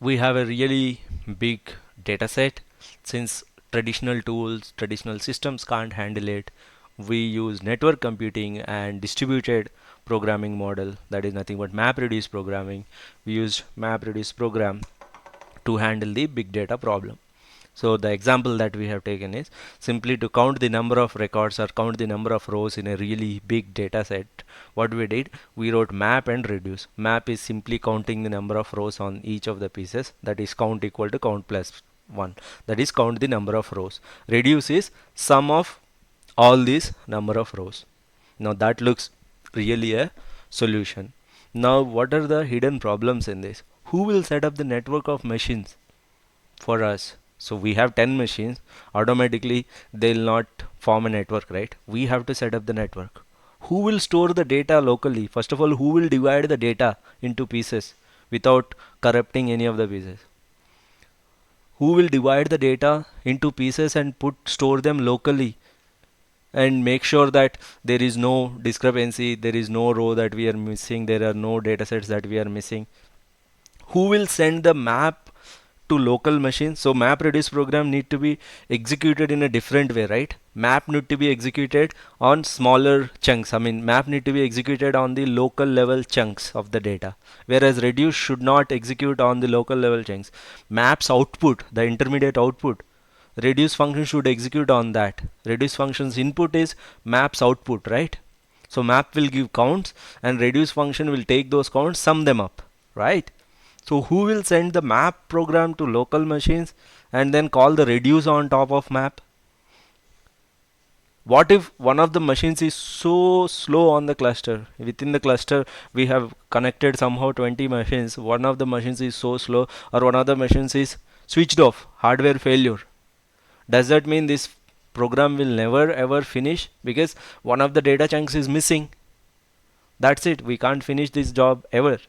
We have a really big data set. Since traditional tools, traditional systems can't handle it, we use network computing and distributed programming model, that is nothing but MapReduce programming. We used MapReduce program to handle the big data problem. So the example that we have taken is simply to count the number of records or count the number of rows in a really big data set. What we did, we wrote map and reduce. Map is simply counting the number of rows on each of the pieces, that is count equal to count plus 1, that is count the number of rows. Reduce is sum of all these number of rows. Now that looks really a solution. Now what are the hidden problems in this? Who will set up the network of machines for us? So we have 10 machines, automatically they'll not form a network, right? We have to set up the network. Who will store the data locally? First of all, who will divide the data into pieces without corrupting any of the pieces? Who will divide the data into pieces and store them locally and make sure that there is no discrepancy, there is no row that we are missing, there are no data sets that we are missing? Who will send the map to local machines? So MapReduce program need to be executed in a different way, right? Map need to be executed on smaller chunks. I mean, map need to be executed on the local level chunks of the data, whereas reduce should not execute on the local level chunks. Maps output, the intermediate output, reduce function should execute on that. Reduce function's input is maps output, right? So map will give counts and reduce function will take those counts, sum them up, right? So who will send the map program to local machines and then call the reduce on top of map? What if one of the machines is so slow on the cluster? Within the cluster, we have connected somehow 20 machines. One of the machines is so slow, or one of the machines is switched off, hardware failure. Does that mean this program will never ever finish because one of the data chunks is missing? That's it. We can't finish this job ever.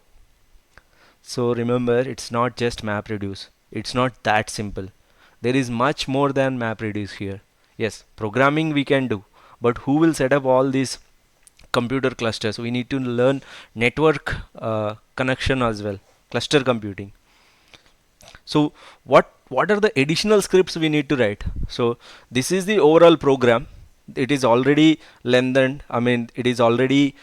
So remember, it's not just MapReduce. It's not that simple. There is much more than MapReduce here. Yes, programming we can do, but who will set up all these computer clusters? We need to learn network connection as well, cluster computing. So what are the additional scripts we need to write? So this is the overall program. It is already lengthened. I mean, it is already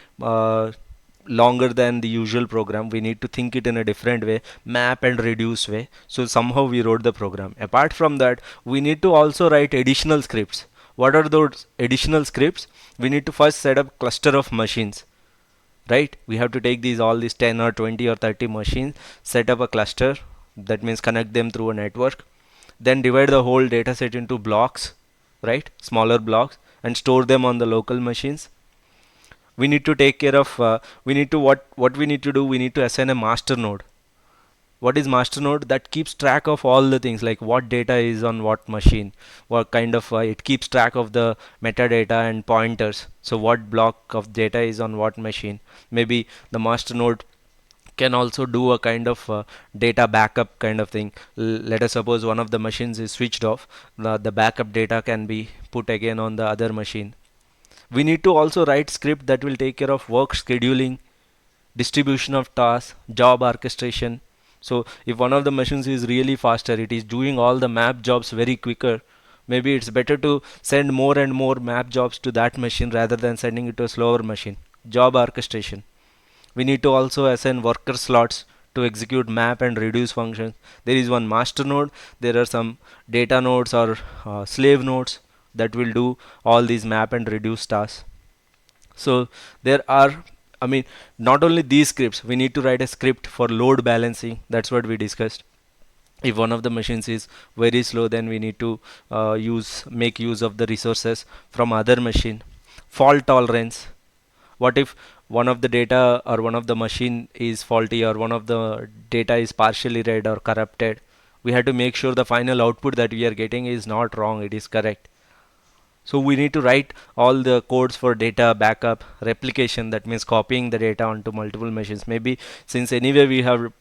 longer than the usual program. We need to think it in a different way, map and reduce way. So somehow we wrote the program. Apart from that, we need to also write additional scripts. What are those additional scripts? We need to first set up cluster of machines, right? We have to take all these 10 or 20 or 30 machines, set up a cluster, that means connect them through a network, then divide the whole data set into blocks, right, smaller blocks, and store them on the local machines. We need to take care of we need to what we need to do, we need to assign a master node. What is master node? That keeps track of all the things like what data is on what machine, what kind of it keeps track of the metadata and pointers. So what block of data is on what machine. Maybe the master node can also do a kind of data backup kind of thing. Let us suppose one of the machines is switched off, the backup data can be put again on the other machine. We need to also write script that will take care of work scheduling, distribution of tasks, job orchestration. So if one of the machines is really faster, it is doing all the map jobs very quicker, maybe it's better to send more and more map jobs to that machine rather than sending it to a slower machine. Job orchestration. We need to also assign worker slots to execute map and reduce functions. There is one master node, there are some data nodes or slave nodes that will do all these map and reduce tasks. So there are, I mean, not only these scripts, we need to write a script for load balancing. That's what we discussed. If one of the machines is very slow, then we need to make use of the resources from other machine. Fault tolerance. What if one of the data or one of the machine is faulty, or one of the data is partially read or corrupted? We have to make sure the final output that we are getting is not wrong, it is correct. So we need to write all the codes for data backup, replication, that means copying the data onto multiple machines. Maybe since anyway we have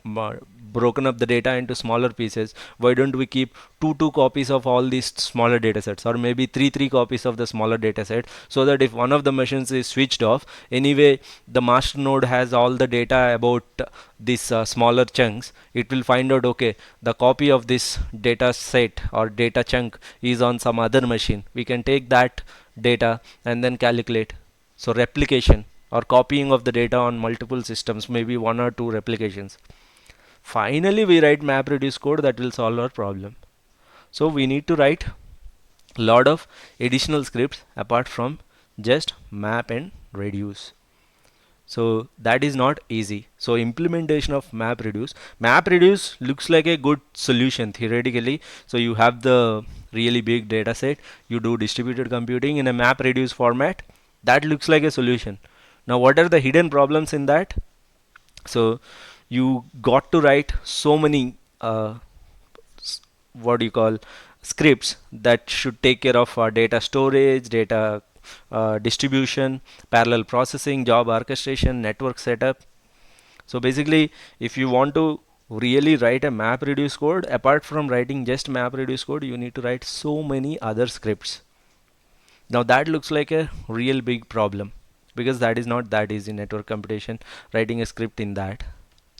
broken up the data into smaller pieces, why don't we keep two copies of all these smaller data sets, or maybe three copies of the smaller data set, so that if one of the machines is switched off, anyway the master node has all the data about these smaller chunks. It will find out, okay, the copy of this data set or data chunk is on some other machine. We can take that data and then calculate. So replication or copying of the data on multiple systems, maybe one or two replications. Finally we write MapReduce code that will solve our problem. So we need to write a lot of additional scripts apart from just map and reduce. So that is not easy. So implementation of MapReduce looks like a good solution theoretically. So you have the really big data set, you do distributed computing in a MapReduce format. That looks like a solution. Now what are the hidden problems in that? So you got to write so many what do you call scripts that should take care of data storage, data distribution, parallel processing, job orchestration, network setup. So basically, if you want to really write a MapReduce code, apart from writing just MapReduce code, you need to write so many other scripts. Now that looks like a real big problem, because that is not that easy, network computation, writing a script in that.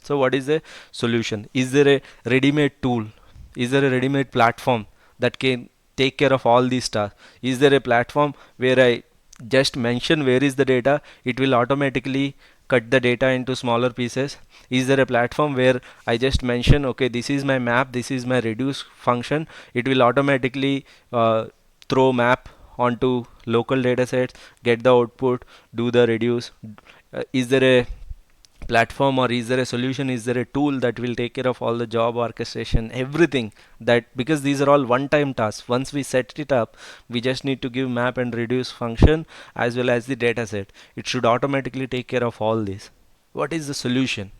So what is the solution? Is there a ready-made tool? Is there a ready-made platform that can take care of all these tasks? Is there a platform where I just mention where is the data, it will automatically cut the data into smaller pieces? Is there a platform where I just mention, okay, this is my map, this is my reduce function, it will automatically throw map onto local data sets, get the output, do the reduce? Is there a platform, or is there a solution, is there a tool that will take care of all the job orchestration, everything? That, because these are all one time tasks, once we set it up, we just need to give map and reduce function as well as the data set. It should automatically take care of all this. What is the solution?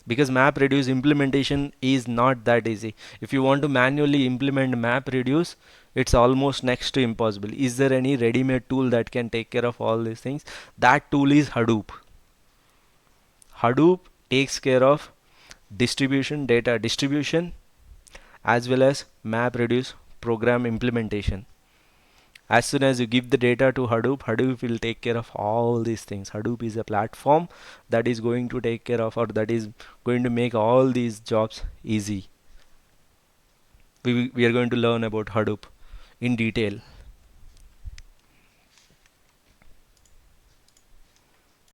Because MapReduce implementation is not that easy. If you want to manually implement MapReduce, it's almost next to impossible. Is there any ready-made tool that can take care of all these things? That tool is Hadoop. Hadoop takes care of distribution, data distribution, as well as MapReduce program implementation. As soon as you give the data to Hadoop, Hadoop will take care of all these things. Hadoop is a platform that is going to take care of, or that is going to make all these jobs easy. We are going to learn about Hadoop in detail.